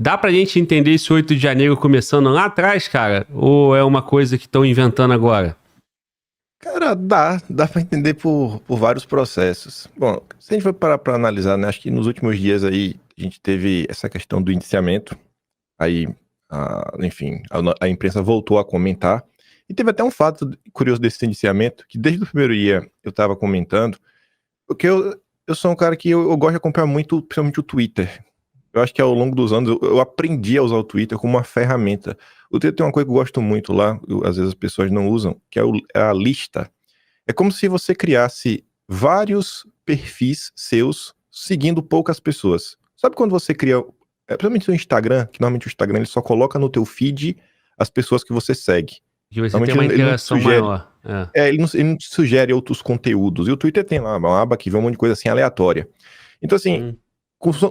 Dá pra gente entender esse 8 de janeiro começando lá atrás, cara? Ou é uma coisa que estão inventando agora? Cara, dá para entender por vários processos. Bom, se a gente for parar para analisar, né, acho que nos últimos dias aí a gente teve essa questão do indiciamento, aí, enfim, a imprensa voltou a comentar, e teve até um fato curioso desse indiciamento, que desde o primeiro dia eu estava comentando, porque eu sou um cara que eu gosto de acompanhar muito, principalmente o Twitter. Eu acho que ao longo dos anos eu aprendi a usar o Twitter como uma ferramenta. O Twitter tem uma coisa que eu gosto muito lá, às vezes as pessoas não usam, que é a lista. É como se você criasse vários perfis seus seguindo poucas pessoas. Sabe quando você cria, principalmente no Instagram, que normalmente o Instagram ele só coloca no teu feed as pessoas que você segue. Que você tem Normalmente uma ele não te interação sugere, maior. É. ele não te sugere outros conteúdos. E o Twitter tem lá uma aba que vê um monte de coisa assim aleatória. Então assim, Hum.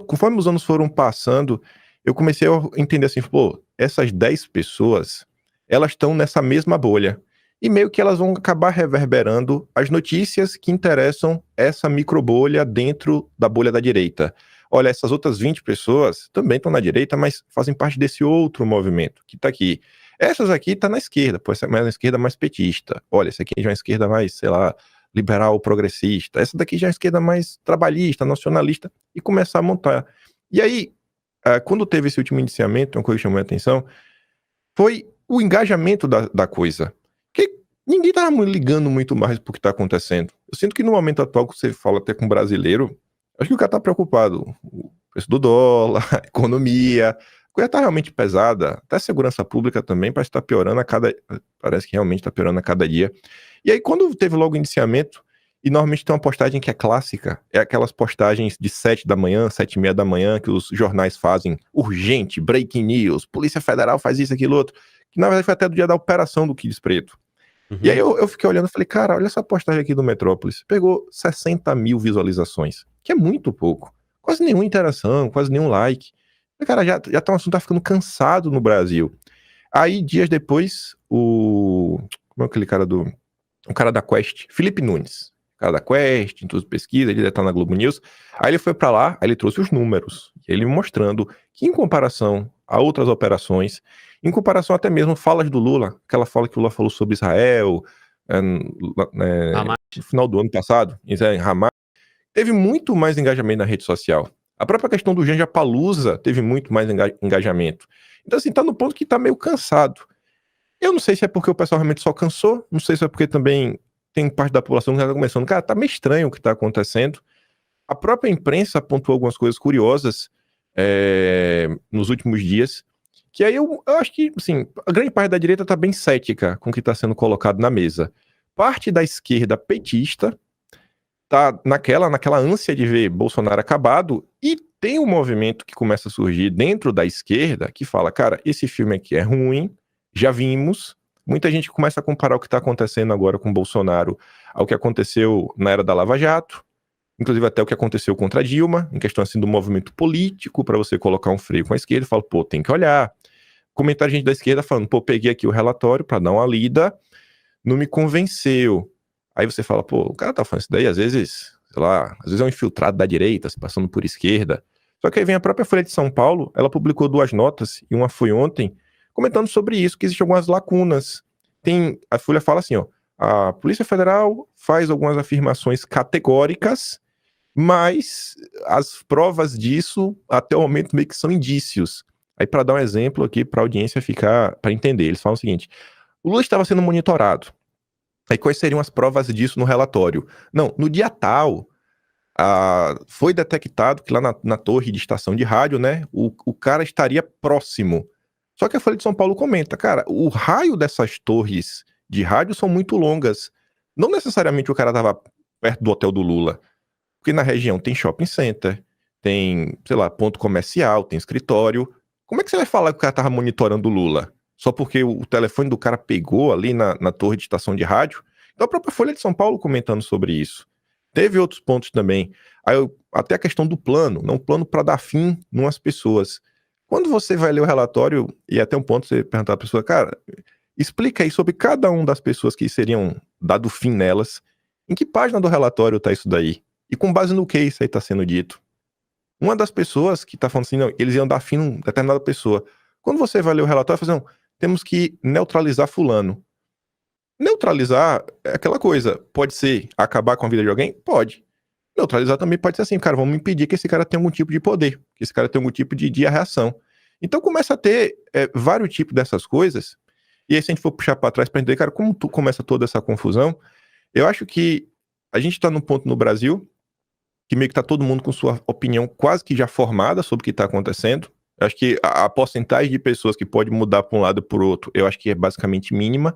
conforme os anos foram passando, eu comecei a entender assim, pô, essas 10 pessoas, elas estão nessa mesma bolha. E meio que elas vão acabar reverberando as notícias que interessam essa microbolha dentro da bolha da direita. Olha, essas outras 20 pessoas também estão na direita, mas fazem parte desse outro movimento que está aqui. Essas aqui estão na esquerda, pô, essa é mais na esquerda mais petista. Olha, essa aqui já é uma esquerda mais, sei lá, liberal progressista. Essa daqui já é uma esquerda mais trabalhista, nacionalista, e começar a montar. E aí, quando teve esse último indiciamento, uma coisa que chamou a atenção, foi o engajamento da coisa. Que ninguém tava ligando muito mais pro que tá acontecendo. Eu sinto que no momento atual, que você fala até com brasileiro, acho que o cara tá preocupado. O preço do dólar, a economia, a coisa tá realmente pesada. Até a segurança pública também parece que realmente tá piorando a cada dia. E aí, quando teve logo o indiciamento, e normalmente tem uma postagem que é clássica, é aquelas postagens de 7 da manhã, 7:30 da manhã, que os jornais fazem, urgente, breaking news, Polícia Federal faz isso, aquilo, outro, que na verdade foi até do dia da operação do Quilos Preto. E aí eu fiquei olhando e falei, cara, olha essa postagem aqui do Metrópolis, pegou 60 mil visualizações, que é muito pouco, quase nenhuma interação, quase nenhum like. Cara, já tá um assunto, tá ficando cansado no Brasil. Aí, dias depois, como é aquele cara o cara da Quest, Felipe Nunes, cara da Quest, em tudo pesquisa, ele tá na Globo News. Aí ele foi pra lá, aí ele trouxe os números, ele mostrando que em comparação a outras operações, em comparação até mesmo falas do Lula, aquela fala que o Lula falou sobre Israel, no final do ano passado, em Hamas, teve muito mais engajamento na rede social. A própria questão do Janja Palusa teve muito mais engajamento. Então assim, tá no ponto que tá meio cansado. Eu não sei se é porque o pessoal realmente só cansou, não sei se é porque também tem parte da população que tá começando, cara, tá meio estranho o que tá acontecendo. A própria imprensa apontou algumas coisas curiosas nos últimos dias, que aí eu acho que, assim, a grande parte da direita tá bem cética com o que tá sendo colocado na mesa. Parte da esquerda petista tá naquela ânsia de ver Bolsonaro acabado, e tem um movimento que começa a surgir dentro da esquerda que fala, cara, esse filme aqui é ruim, já vimos. Muita gente começa a comparar o que está acontecendo agora com Bolsonaro ao que aconteceu na era da Lava Jato, inclusive até o que aconteceu contra Dilma, em questão assim do movimento político, para você colocar um freio com a esquerda, fala, pô, tem que olhar. Comentário de gente da esquerda falando, pô, peguei aqui o relatório para dar uma lida, não me convenceu. Aí você fala, pô, o cara tá falando isso daí, às vezes, sei lá, às vezes é um infiltrado da direita, se passando por esquerda. Só que aí vem a própria Folha de São Paulo, ela publicou 2 notas, e uma foi ontem, comentando sobre isso, que existem algumas lacunas. A Folha fala assim, ó, a Polícia Federal faz algumas afirmações categóricas, mas as provas disso, até o momento, meio que são indícios. Aí, para dar um exemplo aqui, para a audiência ficar, para entender, eles falam o seguinte, o Lula estava sendo monitorado. Aí quais seriam as provas disso no relatório? Não, no dia tal, foi detectado que lá na torre de estação de rádio, né, o cara estaria próximo. Só que a Folha de São Paulo comenta, cara, o raio dessas torres de rádio são muito longas. Não necessariamente o cara estava perto do hotel do Lula, porque na região tem shopping center, tem, sei lá, ponto comercial, tem escritório. Como é que você vai falar que o cara estava monitorando o Lula? Só porque o telefone do cara pegou ali na torre de estação de rádio? Então a própria Folha de São Paulo comentando sobre isso. Teve outros pontos também. Até a questão do plano, não plano para dar fim numas pessoas. Quando você vai ler o relatório, e até um ponto você perguntar à pessoa, cara, explica aí sobre cada uma das pessoas que seriam dado fim nelas. Em que página do relatório tá isso daí? E com base no que isso aí tá sendo dito? Uma das pessoas que tá falando assim, não, eles iam dar fim em determinada pessoa. Quando você vai ler o relatório, fala assim, não, temos que neutralizar fulano. Neutralizar é aquela coisa, pode ser acabar com a vida de alguém? Pode. Neutralizar também pode ser assim, cara, vamos impedir que esse cara tenha algum tipo de poder, que esse cara tenha algum tipo de reação. Então começa a ter vários tipos dessas coisas, e aí se a gente for puxar para trás para entender, cara, como começa toda essa confusão, eu acho que a gente tá num ponto no Brasil que meio que tá todo mundo com sua opinião quase que já formada sobre o que tá acontecendo. Eu acho que a porcentagem de pessoas que pode mudar para um lado ou para o outro, eu acho que é basicamente mínima.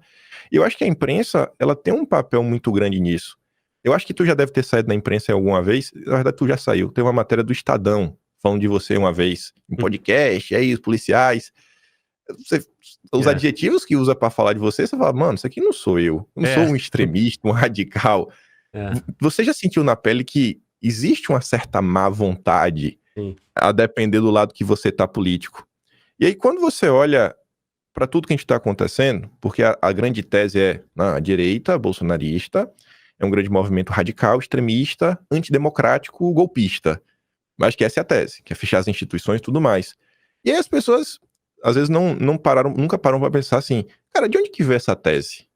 E eu acho que a imprensa, ela tem um papel muito grande nisso. Eu acho que tu já deve ter saído da imprensa alguma vez. Na verdade, tu já saiu. Tem uma matéria do Estadão falando de você uma vez, em podcast, aí os policiais. Os adjetivos que usa pra falar de você fala, mano, isso aqui não sou eu. Eu não sou um extremista, um radical. Você já sentiu na pele que existe uma certa má vontade, a depender do lado que você tá político. E aí, quando você olha para tudo que a gente tá acontecendo, porque a grande tese é, a direita bolsonarista é um grande movimento radical, extremista, antidemocrático, golpista. Acho que essa é a tese, que é fechar as instituições e tudo mais. E aí as pessoas, às vezes, nunca param pra pensar assim, cara, de onde que veio essa tese?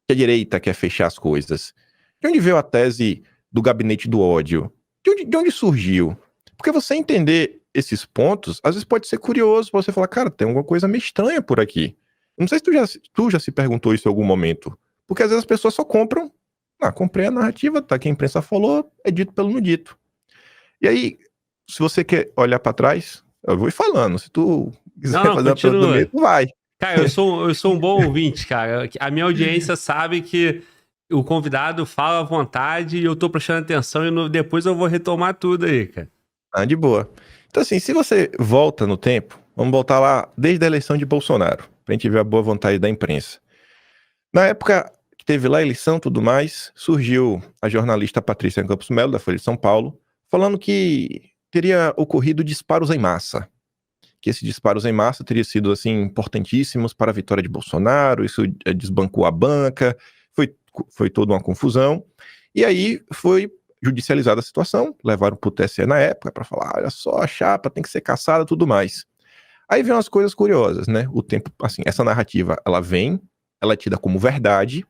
Que a direita quer fechar as coisas. De onde veio a tese do gabinete do ódio? De onde surgiu? Porque você entender esses pontos, às vezes pode ser curioso pra você falar, cara, tem alguma coisa meio estranha por aqui. Não sei se tu já se perguntou isso em algum momento. Porque às vezes as pessoas só compram, comprei a narrativa, tá, que a imprensa falou, é dito pelo não dito. E aí, se você quer olhar pra trás, eu vou ir falando, se tu quiser fazer uma pergunta do meio, tu vai. Cara, eu sou um bom ouvinte, cara. A minha audiência sabe que o convidado fala à vontade e eu tô prestando atenção e depois eu vou retomar tudo aí, cara. De boa. Então assim, se você volta no tempo, vamos voltar lá desde a eleição de Bolsonaro, pra gente ver a boa vontade da imprensa. Na época que teve lá a eleição e tudo mais, surgiu a jornalista Patrícia Campos Melo, da Folha de São Paulo, falando que teria ocorrido disparos em massa. Que esses disparos em massa teriam sido, assim, importantíssimos para a vitória de Bolsonaro, isso desbancou a banca, foi toda uma confusão. E aí foi judicializada a situação, levaram para o TSE na época para falar, olha só, a chapa tem que ser caçada e tudo mais. Aí vem umas coisas curiosas, né? O tempo, assim, essa narrativa, ela é tida como verdade,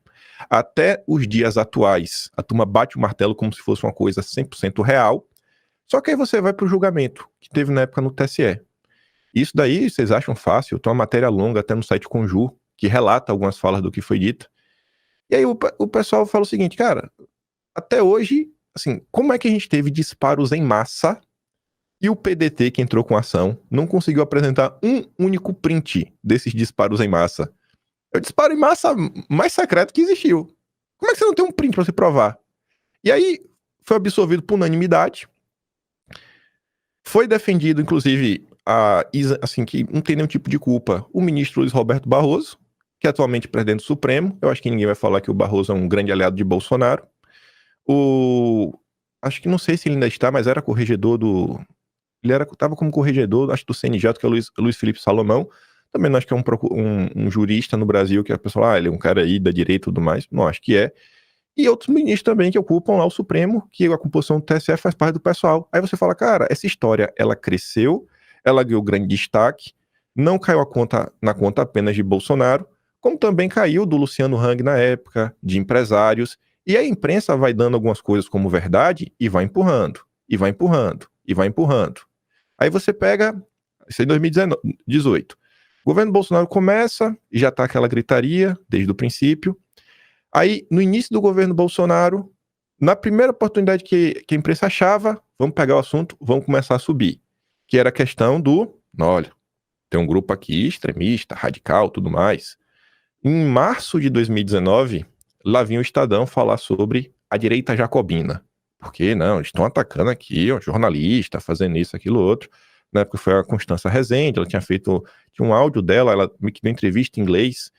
até os dias atuais, a turma bate o martelo como se fosse uma coisa 100% real, só que aí você vai para o julgamento, que teve na época no TSE. Isso daí, vocês acham fácil? Tem uma matéria longa até no site Conjur, que relata algumas falas do que foi dito. E aí o pessoal fala o seguinte, cara, até hoje, assim, como é que a gente teve disparos em massa e o PDT, que entrou com a ação, não conseguiu apresentar um único print desses disparos em massa? É o disparo em massa mais secreto que existiu. Como é que você não tem um print pra você provar? E aí, foi absolvido por unanimidade. Foi defendido, inclusive, assim, que não tem nenhum tipo de culpa, o ministro Luiz Roberto Barroso, que é atualmente presidente do Supremo. Eu acho que ninguém vai falar que o Barroso é um grande aliado de Bolsonaro. Acho que não sei se ele ainda está, mas era corregedor do... Estava como corregedor, acho, do CNJ, que é o Luiz Felipe Salomão. Também não acho que é um jurista no Brasil, que a pessoa, ele é um cara aí da direita e tudo mais. Não, acho que é. E outros ministros também que ocupam lá o Supremo, que a composição do TSE faz parte do pessoal. Aí você fala, cara, essa história, ela cresceu, ela ganhou grande destaque, não caiu na conta apenas de Bolsonaro, como também caiu do Luciano Hang na época, de empresários, e a imprensa vai dando algumas coisas como verdade e vai empurrando, e vai empurrando, e vai empurrando. Aí você pega, isso é em 2018, o governo Bolsonaro começa, e já tá aquela gritaria, desde o princípio. Aí, no início do governo Bolsonaro, na primeira oportunidade que a imprensa achava, vamos pegar o assunto, vamos começar a subir. Que era a questão olha, tem um grupo aqui extremista, radical, tudo mais. Em março de 2019, lá vinha o Estadão falar sobre a direita jacobina. Porque, não, eles estão atacando aqui, jornalista, fazendo isso, aquilo, outro. Na época foi a Constança Rezende, ela tinha um áudio dela, ela me deu entrevista em inglês,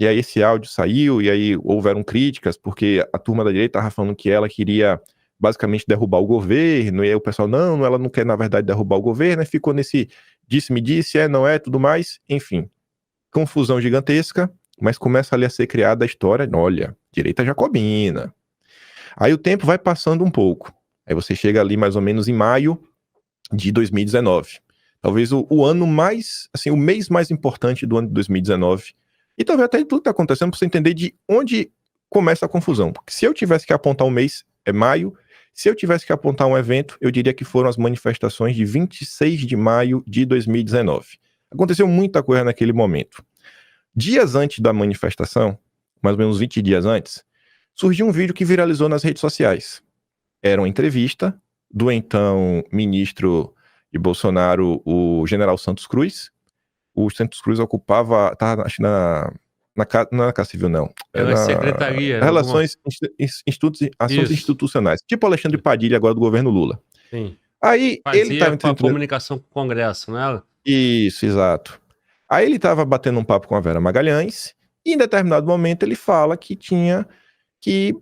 e aí esse áudio saiu, e aí houveram críticas, porque a turma da direita estava falando que ela queria basicamente derrubar o governo, e aí o pessoal, não, ela não quer na verdade derrubar o governo, e ficou nesse disse-me disse, não é, tudo mais, enfim. Confusão gigantesca, mas começa ali a ser criada a história, olha, direita jacobina. Aí o tempo vai passando um pouco, aí você chega ali mais ou menos em maio, de 2019. Talvez o ano mais, assim, o mês mais importante do ano de 2019. E talvez até tudo que está acontecendo para você entender de onde começa a confusão. Porque se eu tivesse que apontar um mês, é maio. Se eu tivesse que apontar um evento, eu diria que foram as manifestações de 26 de maio de 2019. Aconteceu muita coisa naquele momento. Dias antes da manifestação, mais ou menos 20 dias antes, surgiu um vídeo que viralizou nas redes sociais. Era uma entrevista do então ministro de Bolsonaro, o general Santos Cruz. O Santos Cruz ocupava, estava acho não na Casa Civil, não. Era secretaria. Relações, assuntos institucionais. Tipo Alexandre Padilha agora do governo Lula. Sim. Aí ele estava com a comunicação com o Congresso, não era? Isso, exato. Aí ele estava batendo um papo com a Vera Magalhães e em determinado momento ele fala que tinha que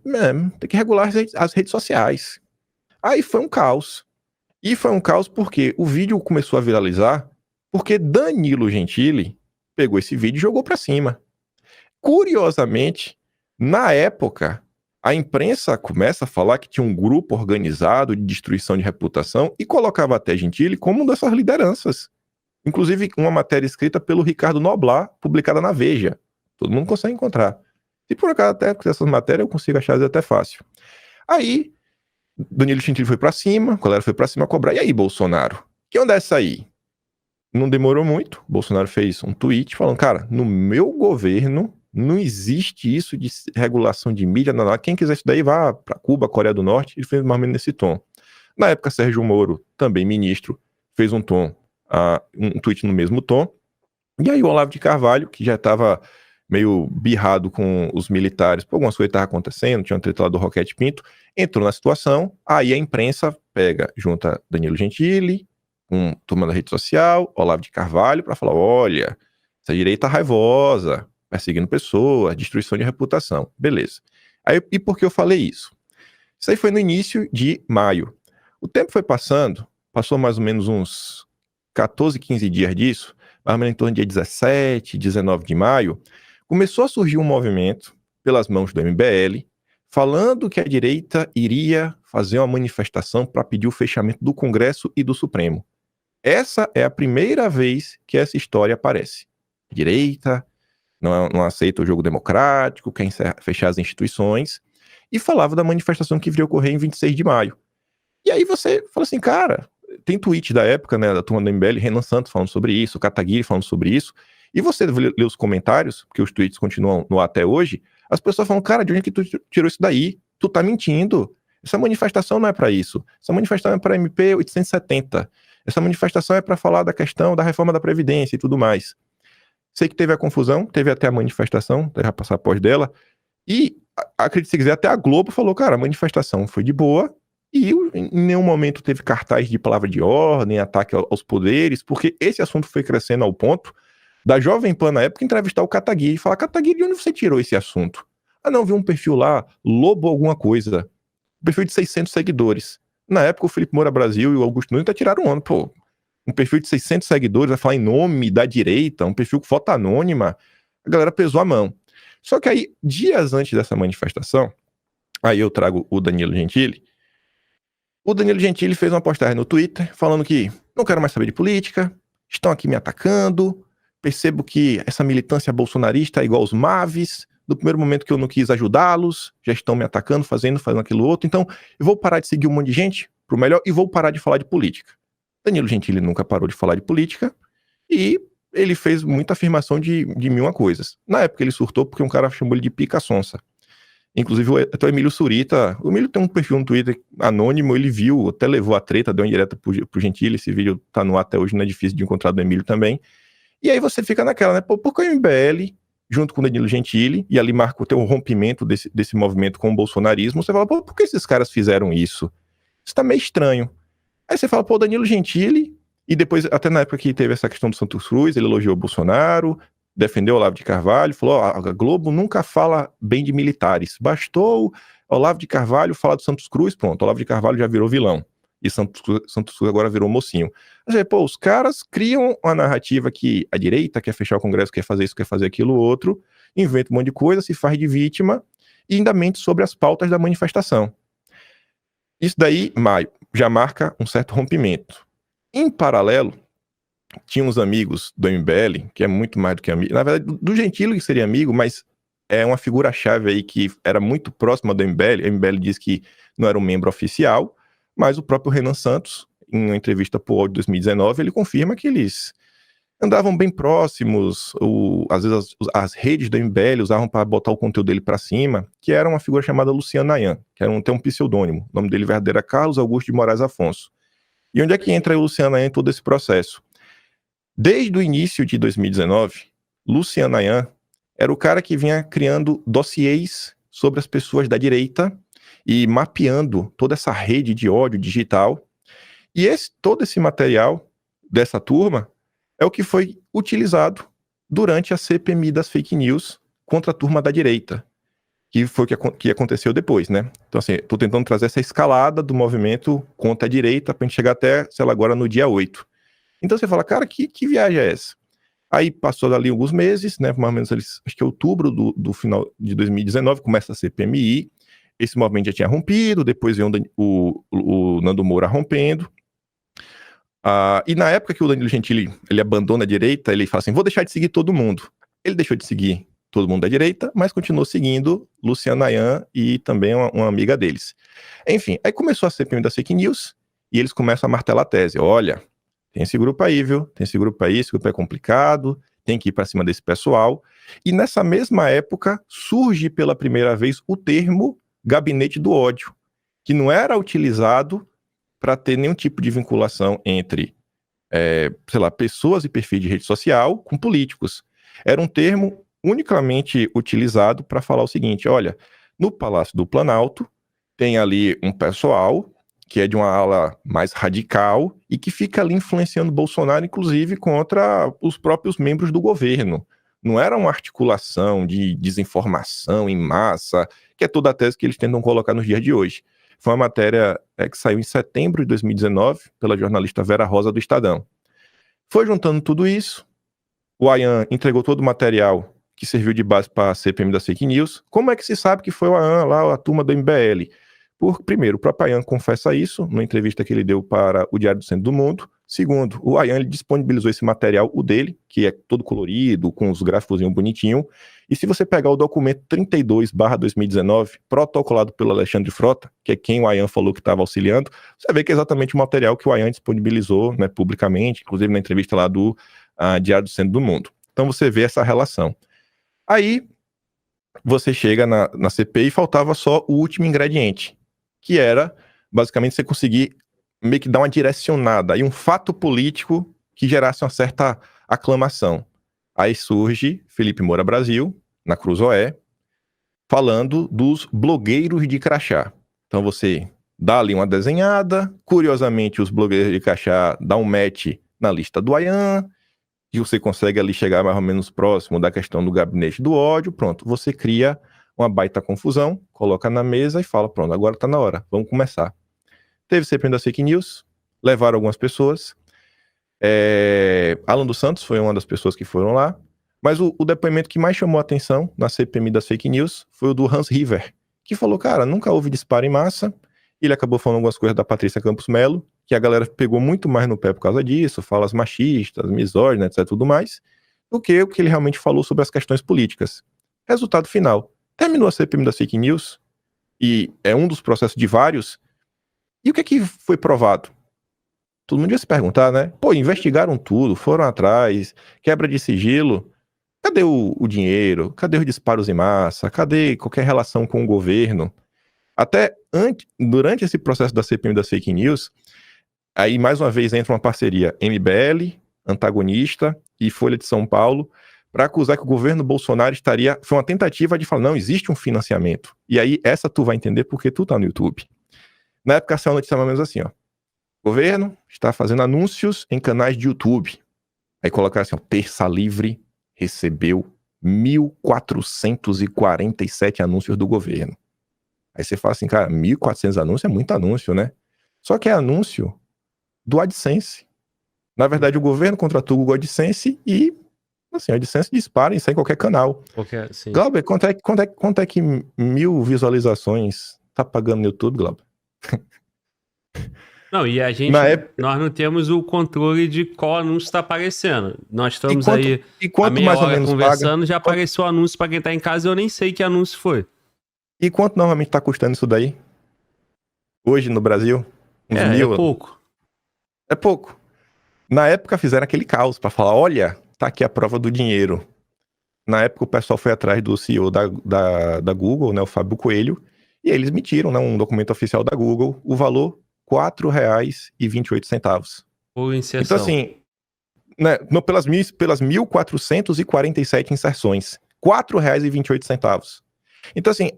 tem que regular as redes sociais. Aí foi um caos. E foi um caos porque o vídeo começou a viralizar porque Danilo Gentili pegou esse vídeo e jogou pra cima. Curiosamente, na época, a imprensa começa a falar que tinha um grupo organizado de destruição de reputação e colocava até Gentili como uma dessas lideranças. Inclusive, uma matéria escrita pelo Ricardo Noblar, publicada na Veja. Todo mundo consegue encontrar. Se por acaso até com essas matérias eu consigo achar até fácil. Aí, Danilo Gentili foi pra cima, a galera foi pra cima cobrar. E aí, Bolsonaro? Que onda é essa aí? Não demorou muito, Bolsonaro fez um tweet falando, cara, no meu governo não existe isso de regulação de mídia, não. Quem quiser isso daí, vá pra Cuba, Coreia do Norte. Ele fez mais ou menos nesse tom. Na época, Sérgio Moro, também ministro, fez um tweet no mesmo tom. E aí o Olavo de Carvalho, que já estava meio birrado com os militares, por algumas coisas estavam acontecendo, tinha um treta lá do Roquete Pinto, entrou na situação, aí a imprensa pega, junta Danilo Gentili, turma da rede social, Olavo de Carvalho, para falar, olha, essa direita raivosa, perseguindo pessoas, destruição de reputação, beleza. Aí, e por que eu falei isso? Isso aí foi no início de maio. O tempo foi passando, passou mais ou menos uns 14, 15 dias disso, mais ou menos em torno do dia 17, 19 de maio, começou a surgir um movimento, pelas mãos do MBL, falando que a direita iria fazer uma manifestação para pedir o fechamento do Congresso e do Supremo. Essa é a primeira vez que essa história aparece. A direita não aceita o jogo democrático, quer fechar as instituições, e falava da manifestação que iria ocorrer em 26 de maio. E aí você fala assim, cara, tem tweet da época, né, da turma do MBL, Renan Santos falando sobre isso, Kataguiri falando sobre isso, e você lê os comentários, porque os tweets continuam no ar até hoje, as pessoas falam, cara, de onde é que tu tirou isso daí? Tu tá mentindo. Essa manifestação não é para isso. Essa manifestação é para MP 870. Essa manifestação é para falar da questão da reforma da Previdência e tudo mais. Sei que teve a confusão, teve até a manifestação, já passar após dela, e, acredite se quiser, até a Globo falou, cara, a manifestação foi de boa, e em nenhum momento teve cartaz de palavra de ordem, ataque aos poderes, porque esse assunto foi crescendo ao ponto da Jovem Pan, na época, entrevistar o Kataguiri e falar, Kataguiri, de onde você tirou esse assunto? Ah, não, vi um perfil lá, Lobo alguma coisa, perfil de 600 seguidores. Na época, o Felipe Moura Brasil e o Augusto Nunes tiraram um ano, pô, um perfil de 600 seguidores, vai falar em nome da direita, um perfil com foto anônima, a galera pesou a mão. Só que aí, dias antes dessa manifestação, aí eu trago o Danilo Gentili. O Danilo Gentili fez uma postagem no Twitter falando que não quero mais saber de política, estão aqui me atacando, percebo que essa militância bolsonarista é igual aos Mavis, no primeiro momento que eu não quis ajudá-los, já estão me atacando, fazendo aquilo outro, então eu vou parar de seguir um monte de gente, pro melhor, e vou parar de falar de política. Danilo Gentili nunca parou de falar de política, e ele fez muita afirmação de mil uma coisas. Na época ele surtou porque um cara chamou ele de pica sonsa. Inclusive até o Emílio Surita, o Emílio tem um perfil no Twitter anônimo, ele viu, até levou a treta, deu uma indireta pro Gentili, esse vídeo tá no ar até hoje, não é difícil de encontrar do Emílio também. E aí você fica naquela, né, pô, porque o MBL, junto com o Danilo Gentili, e ali marca o teu rompimento desse movimento com o bolsonarismo, você fala, pô, por que esses caras fizeram isso? Isso tá meio estranho. Aí você fala, pô, Danilo Gentili, e depois, até na época que teve essa questão do Santos Cruz, ele elogiou o Bolsonaro, defendeu o Olavo de Carvalho, falou, a Globo nunca fala bem de militares, bastou Olavo de Carvalho falar do Santos Cruz, pronto, Olavo de Carvalho já virou vilão, e Santos Cruz agora virou mocinho. Mas, pô, os caras criam uma narrativa que a direita quer fechar o Congresso, quer fazer isso, quer fazer aquilo outro, inventa um monte de coisa, se faz de vítima, e ainda mente sobre as pautas da manifestação. Isso daí, maio, já marca um certo rompimento. Em paralelo, tinha uns amigos do MBL, que é muito mais do que amigo. Na verdade, do Gentili que seria amigo, mas é uma figura-chave aí que era muito próxima do MBL. O MBL diz que não era um membro oficial, mas o próprio Renan Santos, em uma entrevista para o UOL de 2019, ele confirma que eles andavam bem próximos, às vezes as redes do MBL usavam para botar o conteúdo dele para cima, que era uma figura chamada Luciano Nayan, que era tem um pseudônimo. O nome dele verdadeiro era Carlos Augusto de Moraes Afonso. E onde é que entra o Luciano Nayan em todo esse processo? Desde o início de 2019, Luciano Nayan era o cara que vinha criando dossiês sobre as pessoas da direita e mapeando toda essa rede de ódio digital. E todo esse material dessa turma é o que foi utilizado durante a CPMI das fake news contra a turma da direita, que foi o que aconteceu depois, né? Então, assim, tô tentando trazer essa escalada do movimento contra a direita pra gente chegar até, sei lá, agora no dia 8. Então você fala, cara, que viagem é essa? Aí passou ali alguns meses, né? Mais ou menos, acho que outubro do final de 2019, começa a CPMI, esse movimento já tinha rompido, depois veio o Nando Moura rompendo. E na época que o Danilo Gentili ele abandona a direita, ele fala assim, vou deixar de seguir todo mundo. Ele deixou de seguir todo mundo da direita, mas continuou seguindo Luciano Nayan e também uma amiga deles. Enfim, aí começou a CPMI das fake news, e eles começam a martelar a tese. Olha, tem esse grupo aí, viu? Tem esse grupo aí, esse grupo é complicado, tem que ir para cima desse pessoal. E nessa mesma época, surge pela primeira vez o termo gabinete do ódio, que não era utilizado para ter nenhum tipo de vinculação entre, sei lá, pessoas e perfis de rede social com políticos. Era um termo unicamente utilizado para falar o seguinte, olha, no Palácio do Planalto tem ali um pessoal que é de uma ala mais radical e que fica ali influenciando Bolsonaro, inclusive, contra os próprios membros do governo. Não era uma articulação de desinformação em massa, que é toda a tese que eles tentam colocar nos dias de hoje. Foi uma matéria que saiu em setembro de 2019 pela jornalista Vera Rosa do Estadão. Foi juntando tudo isso, o Ayan entregou todo o material que serviu de base para a CPMI das fake news. Como é que se sabe que foi o Ayan lá, a turma do MBL? Primeiro, o próprio Ayan confessa isso, numa entrevista que ele deu para o Diário do Centro do Mundo. Segundo, o Ayan ele disponibilizou esse material, o dele, que é todo colorido, com os gráficos bonitinhos. E se você pegar o documento 32/2019, protocolado pelo Alexandre Frota, que é quem o Ayan falou que estava auxiliando, você vê que é exatamente o material que o Ayan disponibilizou, né, publicamente, inclusive na entrevista lá do Diário do Centro do Mundo. Então você vê essa relação. Aí você chega na CPI e faltava só o último ingrediente, que era, basicamente, você conseguir meio que dar uma direcionada e um fato político que gerasse uma certa aclamação. Aí surge Felipe Moura Brasil, na Cruzoé, falando dos blogueiros de crachá. Então você dá ali uma desenhada, curiosamente os blogueiros de crachá dão um match na lista do Ayan, e você consegue ali chegar mais ou menos próximo da questão do gabinete do ódio, pronto, você cria uma baita confusão, coloca na mesa e fala, pronto, agora tá na hora, vamos começar. Teve CPMI das fake news, levaram algumas pessoas, Alan dos Santos foi uma das pessoas que foram lá, mas o depoimento que mais chamou a atenção na CPMI das fake news foi o do Hans River, que falou, cara, nunca houve disparo em massa. Ele acabou falando algumas coisas da Patrícia Campos Melo, que a galera pegou muito mais no pé por causa disso, falas machistas, misóginas, etc, tudo mais, do que o que ele realmente falou sobre as questões políticas. Resultado final, terminou a CPMI das fake news, e é um dos processos de vários, e o que é que foi provado? Todo mundo ia se perguntar, né? Pô, investigaram tudo, foram atrás, quebra de sigilo, cadê o dinheiro? Cadê os disparos em massa? Cadê qualquer relação com o governo? Até durante esse processo da CPMI das fake news, aí mais uma vez entra uma parceria MBL, Antagonista e Folha de São Paulo, para acusar que o governo Bolsonaro foi uma tentativa de falar, não, existe um financiamento. E aí essa tu vai entender porque tu tá no YouTube. Na época saiu a notícia mais ou menos assim, ó. O governo está fazendo anúncios em canais de YouTube. Aí colocaram assim, ó, Terça Livre recebeu 1.447 anúncios do governo. Aí você fala assim, cara, 1.400 anúncios é muito anúncio, né? Só que é anúncio do AdSense. Na verdade, o governo contratou o Google AdSense e, assim, o AdSense dispara e sai em qualquer canal. Glauber, quanto é que 1.000 visualizações tá pagando no YouTube, Glauber? Não, e a gente, Na época, nós não temos o controle de qual anúncio está aparecendo. Nós estamos quanto, aí e há quanto meia mais ou hora menos conversando, paga? já apareceu o anúncio para quem está em casa e eu nem sei que anúncio foi. E quanto normalmente tá custando isso daí? Hoje no Brasil? Uns É 1.000? pouco. É pouco. Na época fizeram aquele caos pra falar, olha, tá aqui a prova do dinheiro. Na época o pessoal foi atrás do CEO da Google, né, o Fábio Coelho, e eles emitiram, né, um documento oficial da Google, o valor R$ 4,28. Por Então inserção. assim, né, pelas 1.447 inserções, R$ 4,28. Então assim,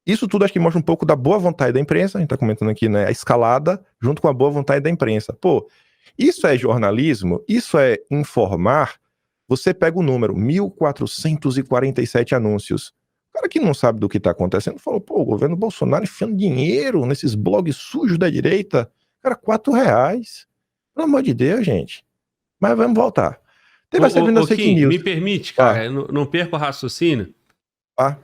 isso tudo acho que mostra um pouco da boa vontade da imprensa, a gente tá comentando aqui, né, a escalada junto com a boa vontade da imprensa. Pô, isso é jornalismo? Isso é informar? Você pega o número, 1.447 anúncios. O cara que não sabe do que está acontecendo falou, pô, o governo Bolsonaro enfiando dinheiro nesses blogs sujos da direita. Cara, R$ 4. Pelo amor de Deus, gente. Mas vamos voltar. Teve essa vindo das fake Kim, news. me permite, cara, eu não perco o raciocínio. Ah,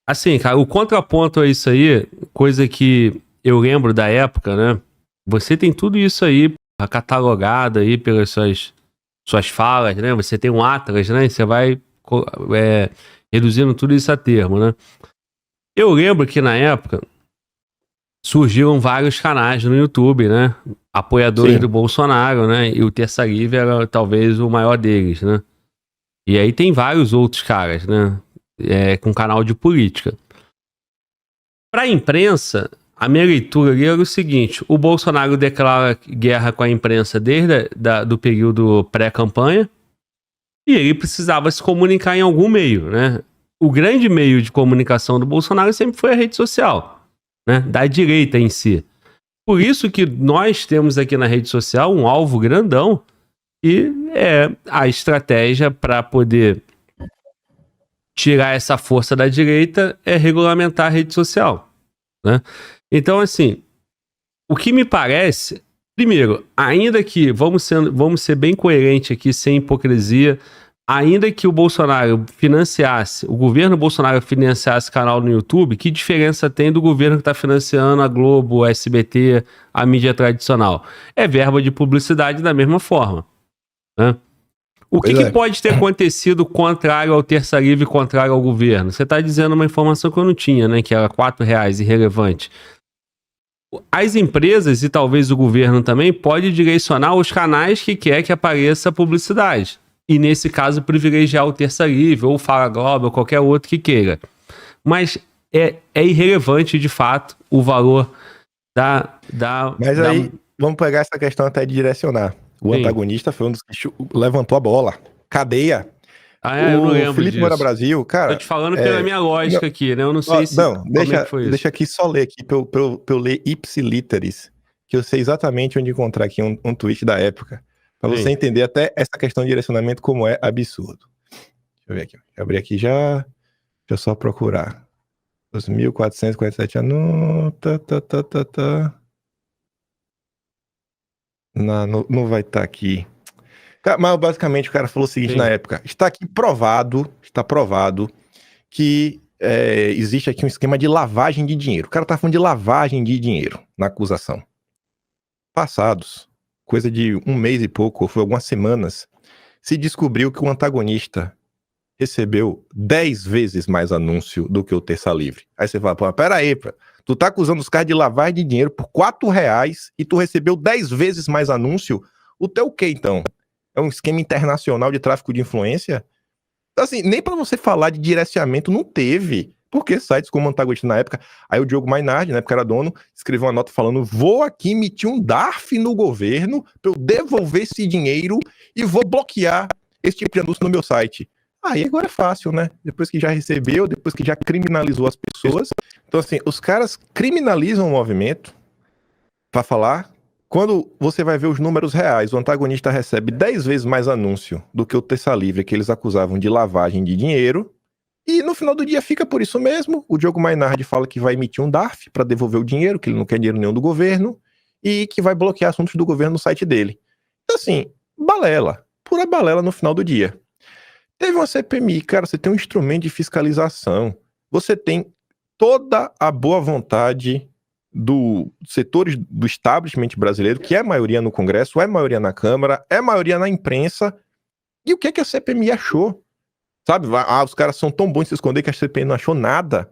Assim, cara, o contraponto a isso aí, coisa que eu lembro da época, né? Você tem tudo isso aí catalogado aí pelas suas falas, né? Você tem um atlas, né? E você vai reduzindo tudo isso a termo, né? Eu lembro que na época surgiram vários canais no YouTube, né? Apoiadores sim. do Bolsonaro, né? E o Terça Livre era talvez o maior deles, né? E aí tem vários outros caras, né? Com canal de política. Para a imprensa, a minha leitura ali era o seguinte: o Bolsonaro declara guerra com a imprensa desde do período pré-campanha e ele precisava se comunicar em algum meio, né? O grande meio de comunicação do Bolsonaro sempre foi a rede social, né? Da direita em si. Por isso que nós temos aqui na rede social um alvo grandão e a estratégia para poder tirar essa força da direita é regulamentar a rede social, né? Então, assim, o que me parece, primeiro, ainda que, vamos ser bem coerentes aqui, sem hipocrisia, ainda que o Bolsonaro financiasse, o governo Bolsonaro financiasse canal no YouTube, que diferença tem do governo que está financiando a Globo, o SBT, a mídia tradicional? É verba de publicidade da mesma forma, né? O que pode ter acontecido contrário ao Terça Livre, contrário ao governo? Você está dizendo uma informação que eu não tinha, né? Que era R$4, irrelevante. As empresas e talvez o governo também pode direcionar os canais que quer que apareça publicidade. E nesse caso privilegiar o Terça Livre ou o Fala Global ou qualquer outro que queira. Mas é irrelevante de fato o valor Mas aí, vamos pegar essa questão até de direcionar. O antagonista foi um dos que levantou a bola. Cadeia. Eu não lembro Felipe disso. Moura Brasil, cara... Tô te falando pela minha lógica aqui, né? Eu não sei como é que foi isso. Deixa aqui só ler aqui, pra eu ler ipsiliteris, que eu sei exatamente onde encontrar aqui um tweet da época, pra você entender até essa questão de direcionamento como é absurdo. Deixa eu ver aqui. Deixa eu abrir aqui já. Deixa eu só procurar. Os 1.447 anúncios... Não vai estar aqui. Mas basicamente o cara falou o seguinte na época: está provado que existe aqui um esquema de lavagem de dinheiro. O cara tá falando de lavagem de dinheiro na acusação. Passados, coisa de um mês e pouco, ou foi algumas semanas, se descobriu que o antagonista recebeu 10 vezes mais anúncio do que o Terça Livre. Aí você fala, pô, peraí, tu tá acusando os caras de lavagem de dinheiro por R$4 e tu recebeu 10 vezes mais anúncio? O teu o quê, então? É um esquema internacional de tráfico de influência? Assim, nem pra você falar de direcionamento não teve. Porque sites como antagonista na época, aí o Diogo Mainardi, na época era dono, escreveu uma nota falando: vou aqui emitir um DARF no governo pra eu devolver esse dinheiro e vou bloquear esse tipo de anúncio no meu site. Aí agora é fácil, né? Depois que já recebeu, depois que já criminalizou as pessoas. Então, assim, os caras criminalizam o movimento pra falar. Quando você vai ver os números reais, o antagonista recebe 10 vezes mais anúncio do que o Terça Livre, que eles acusavam de lavagem de dinheiro. E no final do dia fica por isso mesmo. O Diogo Mainardi fala que vai emitir um DARF para devolver o dinheiro, que ele não quer dinheiro nenhum do governo, e que vai bloquear assuntos do governo no site dele. Então, assim, balela. Pura balela no final do dia. Teve uma CPMI, cara, você tem um instrumento de fiscalização. Você tem toda a boa vontade dos setores do establishment brasileiro, que é maioria no Congresso, é maioria na Câmara, é maioria na imprensa. E o que é que a CPMI achou? Sabe? Os caras são tão bons de se esconder que a CPMI não achou nada.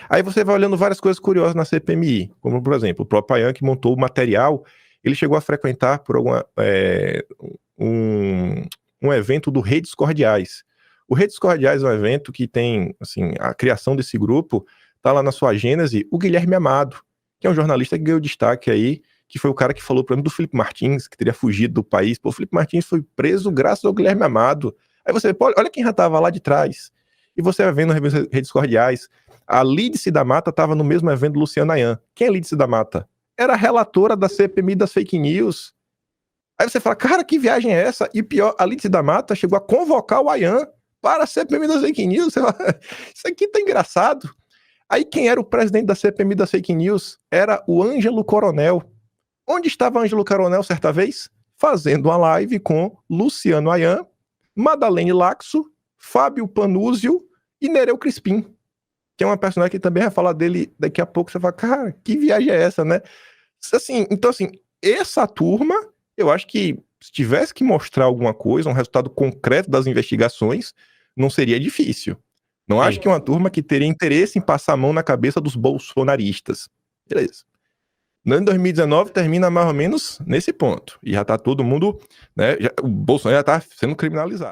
Aí você vai olhando várias coisas curiosas na CPMI, como, por exemplo, o próprio Ayan, que montou o material, ele chegou a frequentar por um evento do Redes Cordiais. O Redes Cordiais é um evento que tem, assim, a criação desse grupo, tá lá na sua gênese, o Guilherme Amado, que é um jornalista que ganhou destaque aí, que foi o cara que falou, por exemplo, do Felipe Martins, que teria fugido do país. Pô, o Felipe Martins foi preso graças ao Guilherme Amado. Aí você, pô, olha quem já estava lá de trás. E você vai vendo nas Redes Cordiais, a Lídice da Mata estava no mesmo evento do Luciano Ayan. Quem é Lídice da Mata? Era a relatora da CPMI das fake news. Aí você fala, cara, que viagem é essa? E pior, a Lídice da Mata chegou a convocar o Ayan para a CPMI das fake news. Isso aqui tá engraçado. Aí quem era o presidente da CPMI das fake news? Era o Ângelo Coronel. Onde estava Ângelo Coronel certa vez? Fazendo uma live com Luciano Ayan, Madalene Laxo, Fábio Panúzio e Nereu Crispim, que é uma personagem que também vai falar dele daqui a pouco. Você fala, cara, que viagem é essa, né? Assim, então, assim, essa turma, eu acho que se tivesse que mostrar alguma coisa, um resultado concreto das investigações, não seria difícil. Não acho que é uma turma que teria interesse em passar a mão na cabeça dos bolsonaristas. Beleza. No ano de 2019 termina mais ou menos nesse ponto. E já tá todo mundo, né? O Bolsonaro já tá sendo criminalizado.